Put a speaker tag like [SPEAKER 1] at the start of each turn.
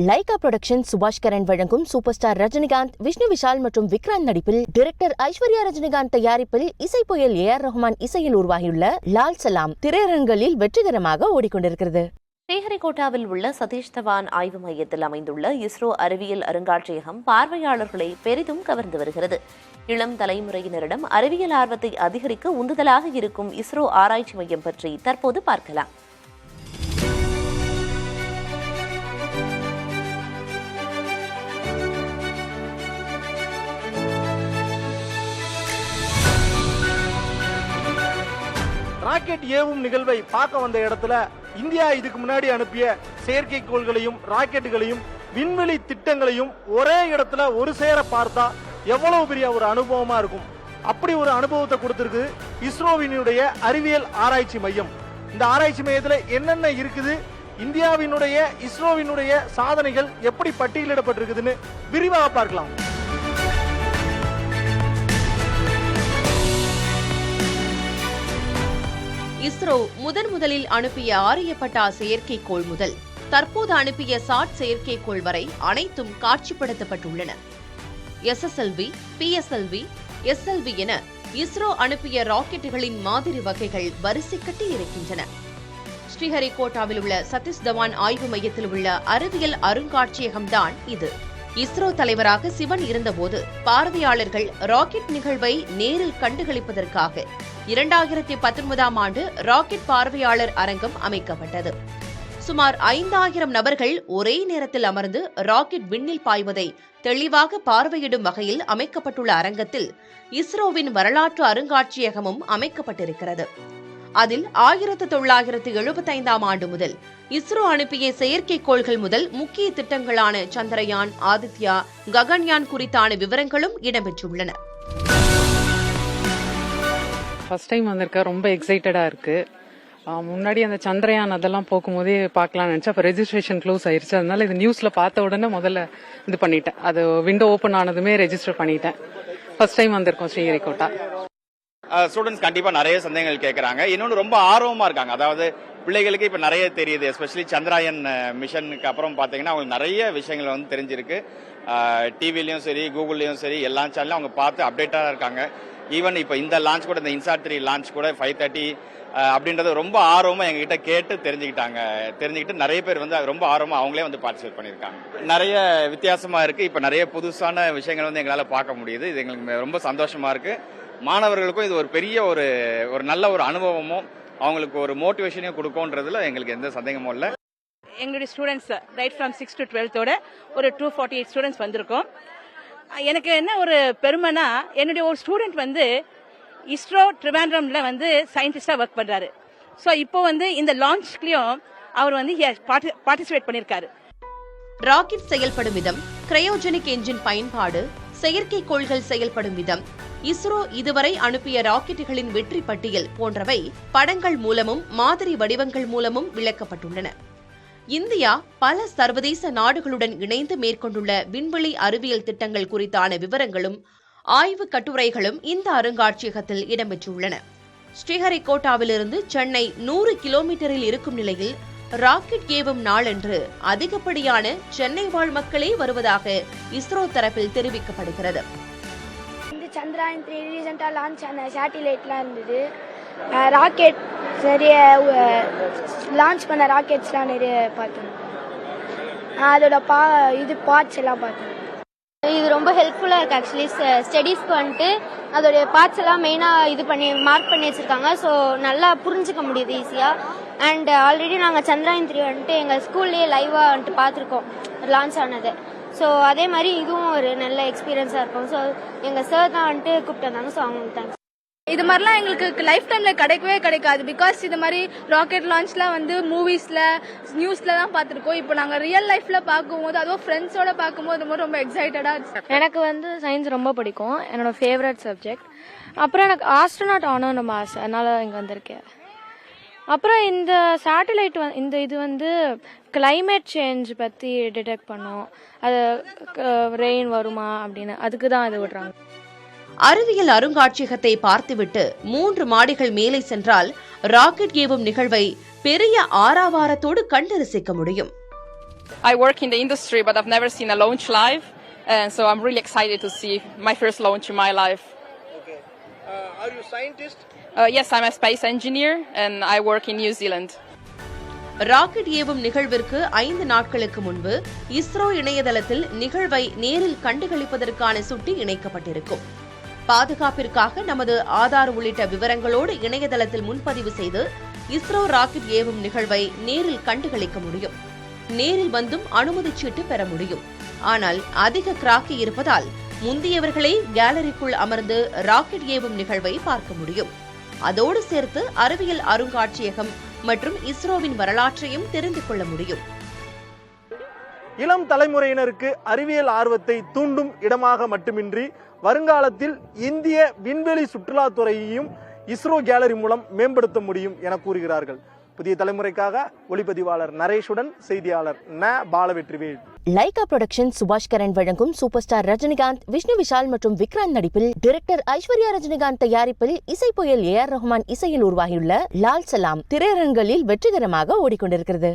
[SPEAKER 1] Lyca production சுபாஷ் கரன் வழங்கும் super star Rajinikanth, Vishnu Vishal மற்றும் விக்ராந்த் நடிப்பில் டைரக்டர் ஐஸ்வர்யா ரஜினிகாந்த் தயாரிப்பில் இசை புயல் ஏஆர் ரஹ்மான் இசையில் உருவாகியுள்ள லால் சலாம் திரையரங்குகளில் வெற்றிகரமாக ஓடிக்கொண்டிருக்கிறது.
[SPEAKER 2] ஸ்ரீஹரிகோட்டாவில் உள்ள சதீஷ் தவான் ஆய்வு மையத்தில் அமைந்துள்ள இஸ்ரோ அறிவியல் அருங்காட்சியகம் பார்வையாளர்களை பெரிதும் கவர்ந்து வருகிறது. இளம் தலைமுறையினரிடம் அறிவியல் ஆர்வத்தை அதிகரிக்க உந்துதலாக இருக்கும் இஸ்ரோ ஆராய்ச்சி மையம் பற்றி தற்போது பார்க்கலாம்.
[SPEAKER 3] ராக்கெட் ஏவும் நிகழ்வை பார்க்க வந்த இடத்துல இந்தியா இதுக்கு முன்னாடி அனுப்பிய செயற்கைக்கோள்களையும் ராக்கெட்டுகளையும் விண்வெளி திட்டங்களையும் ஒரே இடத்துல ஒரு சேர பார்த்தா எவ்வளவு பெரிய ஒரு அனுபவமா இருக்கும். அப்படி ஒரு அனுபவத்தை கொடுத்திருக்கு இஸ்ரோவினுடைய அறிவியல் ஆராய்ச்சி மையம். இந்த ஆராய்ச்சி மையத்துல என்னென்ன இருக்குது, இந்தியாவினுடைய இஸ்ரோவினுடைய சாதனைகள் எப்படி பட்டியலிடப்பட்டிருக்குதுன்னு விரிவாக பார்க்கலாம்.
[SPEAKER 4] இஸ்ரோ முதலில் அனுப்பிய ஆரியப்பட்டா செயற்கைக்கோள் முதல் தற்போது அனுப்பிய சாட் செயற்கைக்கோள் வரை அனைத்தும் காட்சிப்படுத்தப்பட்டுள்ளன. SSLV, PSLV, SLV என இஸ்ரோ அனுப்பிய ராக்கெட்டுகளின் மாதிரி வகைகள் வரிசை கட்டி இருக்கின்றன. ஸ்ரீஹரிகோட்டாவில் உள்ள சதீஷ் தவான் ஆய்வு மையத்தில் உள்ள அறிவியல் அருங்காட்சியகம்தான் இது. இஸ்ரோ தலைவராக சிவன் இருந்தபோது பார்வையாளர்கள் ராக்கெட் நிகழ்வை நேரில் கண்டுகளிப்பதற்காக 2019ஆம் ஆண்டு ராக்கெட் பார்வையாளர் அரங்கம் அமைக்கப்பட்டது. சுமார் 5000 நபர்கள் ஒரே நேரத்தில் அமர்ந்து ராக்கெட் விண்ணில் பாய்வதை தெளிவாக பார்வையிடும் வகையில் அமைக்கப்பட்டுள்ள அரங்கத்தில் இஸ்ரோவின் வரலாற்று அருங்காட்சியகமும் அமைக்கப்பட்டிருக்கிறது. அதில் 1975ஆம் ஆண்டு முதல் இஸ்ரோ அனுப்பிய செயற்கைக்கோள்கள் முதல் முக்கிய திட்டங்களான சந்திரயான், ஆதித்யா, ககன்யான் குறித்தான விவரங்களும் இடம்பெற்றுள்ளன.
[SPEAKER 5] ஃபர்ஸ்ட் டைம் வந்திருக்க, ரொம்ப எக்ஸைட்டடா இருக்கு. முன்னாடி அந்த சந்திரயான் அதெல்லாம் போகும்போதே பார்க்கலாம்னு நினைச்சேன். அப்போ ரெஜிஸ்ட்ரேஷன் க்ளோஸ் ஆயிருச்சு. அதனால இது நியூஸ்ல பார்த்த உடனே முதல்ல இது பண்ணிட்டேன். அது விண்டோ ஓப்பன் ஆனதுமே ரெஜிஸ்டர் பண்ணிட்டேன். ஃபர்ஸ்ட் டைம் வந்திருக்கோம் ஸ்ரீஹரிகோட்டா.
[SPEAKER 6] ஸ்டூடெண்ட்ஸ் கண்டிப்பா நிறைய சந்தேகங்கள் கேட்கறாங்க. இன்னொன்னு ரொம்ப ஆர்வமா இருக்காங்க. அதாவது பிள்ளைகளுக்கு இப்ப நிறைய தெரியுது. எஸ்பெஷலி சந்திராயன் மிஷனுக்கு அப்புறம் பாத்தீங்கன்னா அவங்களுக்கு நிறைய விஷயங்கள் வந்து தெரிஞ்சிருக்கு. டிவிலையும் சரி, கூகுள்லயும் சரி, எல்லா சேனலும் அவங்க பார்த்து அப்டேட்டா இருக்காங்க. ஈவன் இப்ப இந்த லான்ச் கூட, இந்த இன்சாட் 3 லான்ச் கூட 5:30 அப்படின்றது ரொம்ப ஆர்வமா எங்ககிட்ட கேட்டு தெரிஞ்சுக்கிட்டு நிறைய பேர் வந்து ரொம்ப ஆர்வமா அவங்களே வந்து பார்ட்டிசிபேட் பண்ணிருக்காங்க. நிறைய வித்தியாசமா இருக்கு. இப்ப நிறைய புதுசான விஷயங்கள் வந்து எங்களால பார்க்க முடியுது. இது எங்களுக்கு ரொம்ப சந்தோஷமா இருக்கு. மாணவர்களுக்கும் இது ஒரு பெரிய ஒரு நல்ல ஒரு அனுபவமும் அவங்களுக்கு ஒரு மோட்டிவேஷனையும் கொடுக்கும்ன்றதுல எங்களுக்கு எந்த சந்தேகமும் இல்லை.
[SPEAKER 7] எங்களுடைய ஸ்டூடெண்ட்ஸ் ரைட் ஃப்ரம் 6 to 12 ஒரு 248 ஸ்டூடெண்ட்ஸ் வந்திருக்கோம். எனக்கு என்ன ஒரு பெருமைனா, என்னுடைய ஒரு ஸ்டூடெண்ட் வந்து இஸ்ரோ ட்ரிவாண்ட்ரம்ல வந்து சயின்டிஸ்டா ஒர்க் பண்றாரு. ஸோ இப்போ வந்து இந்த லான்ச்லயும் அவர் வந்து பார்ட்டிசிபேட் பண்ணிருக்காரு.
[SPEAKER 4] ராக்கெட் செயல்படும் விதம், கிரையோஜெனிக் என்ஜின் பயன்பாடு, செயற்கைக்கோள்கள் செயல்படும் விதம், இஸ்ரோ இதுவரை அனுப்பிய ராக்கெட்டுகளின் வெற்றி பட்டியல் போன்றவை படங்கள் மூலமும் மாதிரி வடிவங்கள் மூலமும் விளக்கப்பட்டுள்ளன. இந்தியா பல சர்வதேச நாடுகளுடன் இணைந்து மேற்கொண்டுள்ள விண்வெளி அறிவியல் திட்டங்கள் குறித்தான விவரங்களும் ஆய்வு கட்டுரைகளும் இந்த அருங்காட்சியகத்தில் இடம்பெற்றுள்ளன. ஸ்ரீஹரிகோட்டாவிலிருந்து சென்னை 100 கிலோமீட்டரில் இருக்கும் நிலையில் ராக்கெட் ஏவும் நாளன்று அதிகப்படியான சென்னை வாழ் மக்களே வருவதாக இஸ்ரோ தரப்பில் தெரிவிக்கப்படுகிறது.
[SPEAKER 8] சந்திராயன் 3 ரீசெண்டா லான்ச் ஆன சேட்டிலைட்லாம் இருந்தது. ராக்கெட் நிறைய லான்ச் பண்ண ராக்கெட்ஸ்லாம் நிறைய பார்த்தோம். அதோட பார்ட்ஸ் எல்லாம் பார்த்தோம்.
[SPEAKER 9] இது ரொம்ப ஹெல்ப்ஃபுல்லா இருக்கு. ஆக்சுவலி ஸ்டடீஸ்க்கு வந்துட்டு அதோடைய பார்ட்ஸ் எல்லாம் மெயினா இது பண்ணி மார்க் பண்ணி வச்சிருக்காங்க. ஸோ நல்லா புரிஞ்சுக்க முடியுது ஈஸியா. அண்ட் ஆல்ரெடி நாங்கள் சந்திராயன் 3 வந்துட்டு எங்கள் ஸ்கூல்லேயே லைவா வந்துட்டு பார்த்துருக்கோம் லான்ச் ஆனது. ஸோ அதே மாதிரி இதுவும் ஒரு நல்ல எக்ஸ்பீரியன்ஸாக இருக்கும். ஸோ எங்கள் சார் தான் வந்துட்டு கூப்பிட்டு வந்தாங்க. ஸோ அவங்களுக்கு தேங்க்ஸ்.
[SPEAKER 10] இது மாதிரிலாம் எங்களுக்கு லைஃப் டைம்ல கிடைக்கவே கிடைக்காது. பிகாஸ் இது மாதிரி ராக்கெட் லான்ச்லாம் வந்து மூவிஸ்ல, நியூஸ்ல தான் பார்த்துருக்கோம். இப்போ நாங்கள் ரியல் லைஃப்ல பார்க்கும்போது, அதுவும் ஃப்ரெண்ட்ஸோட பார்க்கும்போது ரொம்ப எக்ஸைட்டடா இருக்கு.
[SPEAKER 11] எனக்கு வந்து சயின்ஸ் ரொம்ப பிடிக்கும். என்னோட ஃபேவரட் சப்ஜெக்ட். அப்புறம் எனக்கு ஆஸ்ட்ரோநாட் ஆகணும்னு ரொம்ப ஆசை. அதனால இங்கே வந்திருக்கேன். அப்புறம் இந்த சேட்டலைட் இது வந்து கிளைமேட் சேஞ்ச் பற்றி டிடெக்ட் பண்ணும். அது ரெயின் வருமா அப்படின்னு, அதுக்கு தான் இது விடுறாங்க.
[SPEAKER 4] அறிவியல் அருங்காட்சியகத்தை பார்த்துவிட்டு 3 மாடிகள் மேலே சென்றால் ராக்கெட் ஏவும் நிகழ்வை பெரிய ஆரவாரத்தோடு கண்டு ரசிக்க முடியும்.
[SPEAKER 12] I work in the industry, but I've never seen a launch live, and so I'm really excited to see my first launch in my life.
[SPEAKER 3] Okay. Are you a scientist?
[SPEAKER 12] Yes, I'm a space engineer, and I work in New Zealand.
[SPEAKER 4] Rocket ஏவும் நிகழ்விற்கு 5 நாட்களுக்கு முன்பு இஸ்ரோ இணையதளத்தில் நிகழ்வை நேரில் கண்டுகளிப்பதற்கான சுட்டி இணைக்கப்பட்டிருக்கும். பாதுகாப்பிற்காக நமது ஆதார் உள்ளிட்ட விவரங்களோடு இணையதளத்தில் முன்பதிவு செய்து இஸ்ரோ ராக்கெட் ஏவும் நிகழ்வை நேரில் கண்டுகளிக்க முடியும். நேரில் வந்தும் அனுமதி சீட்டு பெற முடியும். ஆனால் அதிக கிராக்கி இருப்பதால் முந்தியவர்களே கேலரிக்குள் அமர்ந்து ராக்கெட் ஏவும் நிகழ்வை பார்க்க முடியும். அதோடு சேர்த்து அறிவியல் அருங்காட்சியகம் மற்றும் இஸ்ரோவின் வரலாற்றையும் தெரிந்து கொள்ள முடியும்.
[SPEAKER 3] இளம் தலைமுறையினருக்கு அறிவியல் ஆர்வத்தை தூண்டும் இடமாக மட்டுமின்றி வருங்காலத்தில் இந்திய விண்வெளி சுற்றுலாத்துறையையும் இஸ்ரோ கேலரி மூலம் மேம்படுத்த முடியும் என கூறுகிறார்கள். புதிய தலைமுறைக்காக ஒளிப்பதிவாளர் நரேஷுடன் செய்தியாளர் பாலவெற்றிவேல்.
[SPEAKER 1] லைகா புரொடக்ஷன் சுபாஷ் கரன் வழங்கும் சூப்பர் ஸ்டார் ரஜினிகாந்த், விஷ்ணு விஷால் மற்றும் விக்ராந்த் நடிப்பில் டைரக்டர் ஐஸ்வர்யா ரஜினிகாந்த் தயாரிப்பில் இசை புயல் AR ரஹ்மான் இசையில் உருவாகியுள்ள லால் சலாம் திரையரங்குகளில் வெற்றிகரமாக ஓடிக்கொண்டிருக்கிறது.